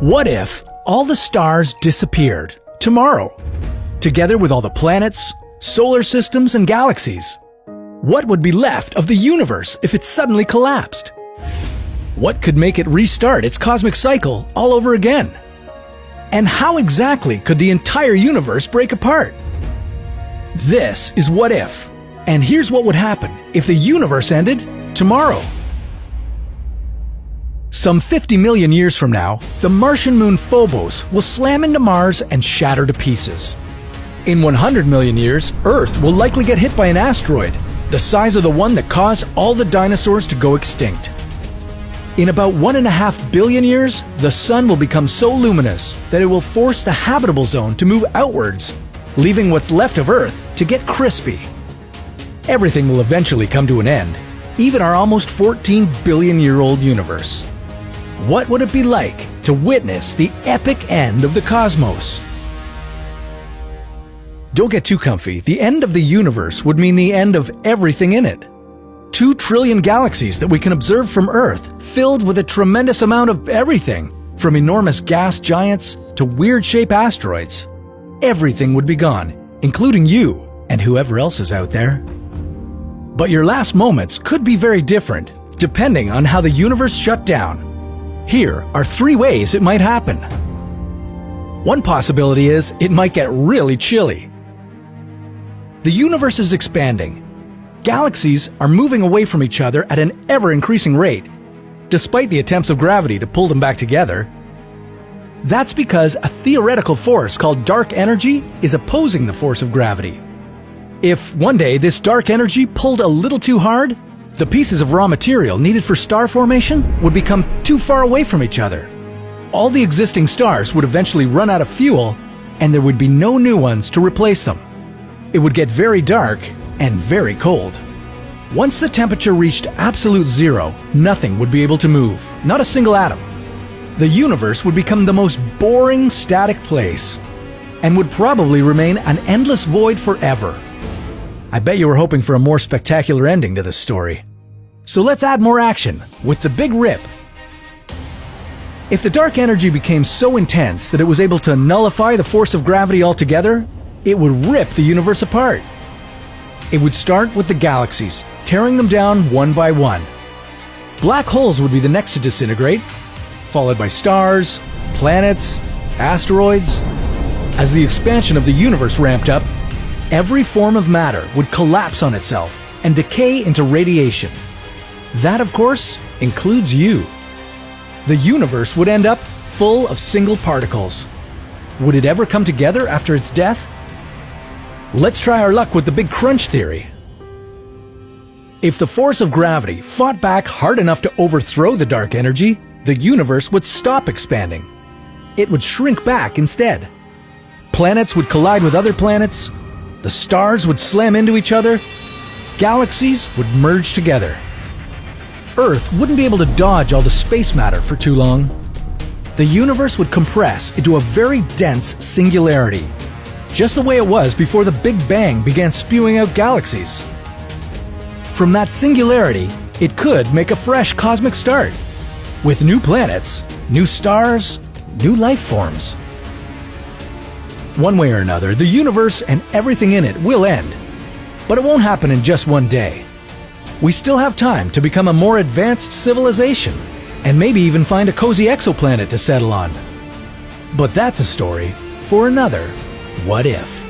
What if all the stars disappeared tomorrow, together with all the planets, solar systems, and galaxies? What would be left of the universe if it suddenly collapsed? What could make it restart its cosmic cycle all over again? And how exactly could the entire universe break apart? This is What If, and here's what would happen if the universe ended tomorrow. Some 50 million years from now, the Martian moon Phobos will slam into Mars and shatter to pieces. In 100 million years, Earth will likely get hit by an asteroid, the size of the one that caused all the dinosaurs to go extinct. In about 1.5 billion years, the Sun will become so luminous that it will force the habitable zone to move outwards, leaving what's left of Earth to get crispy. Everything will eventually come to an end, even our almost 14 billion-year-old universe. What would it be like to witness the epic end of the cosmos? Don't get too comfy. The end of the universe would mean the end of everything in it. 2 trillion galaxies that we can observe from Earth, filled with a tremendous amount of everything, from enormous gas giants to weird-shaped asteroids. Everything would be gone, including you and whoever else is out there. But your last moments could be very different, depending on how the universe shut down. Here are 3 ways it might happen. One possibility is it might get really chilly. The universe is expanding. Galaxies are moving away from each other at an ever-increasing rate, despite the attempts of gravity to pull them back together. That's because a theoretical force called dark energy is opposing the force of gravity. If one day this dark energy pulled a little too hard, the pieces of raw material needed for star formation would become too far away from each other. All the existing stars would eventually run out of fuel, and there would be no new ones to replace them. It would get very dark and very cold. Once the temperature reached absolute zero, nothing would be able to move, not a single atom. The universe would become the most boring, static place, and would probably remain an endless void forever. I bet you were hoping for a more spectacular ending to this story. So let's add more action with the Big Rip. If the dark energy became so intense that it was able to nullify the force of gravity altogether, it would rip the universe apart. It would start with the galaxies, tearing them down one by one. Black holes would be the next to disintegrate, followed by stars, planets, asteroids. As the expansion of the universe ramped up, every form of matter would collapse on itself and decay into radiation. That, of course, includes you. The universe would end up full of single particles. Would it ever come together after its death? Let's try our luck with the Big Crunch theory. If the force of gravity fought back hard enough to overthrow the dark energy, the universe would stop expanding. It would shrink back instead. Planets would collide with other planets, the stars would slam into each other, galaxies would merge together. Earth wouldn't be able to dodge all the space matter for too long. The universe would compress into a very dense singularity, just the way it was before the Big Bang began spewing out galaxies. From that singularity, it could make a fresh cosmic start, with new planets, new stars, new life forms. One way or another, the universe and everything in it will end, but it won't happen in just one day. We still have time to become a more advanced civilization, and maybe even find a cozy exoplanet to settle on. But that's a story for another What If.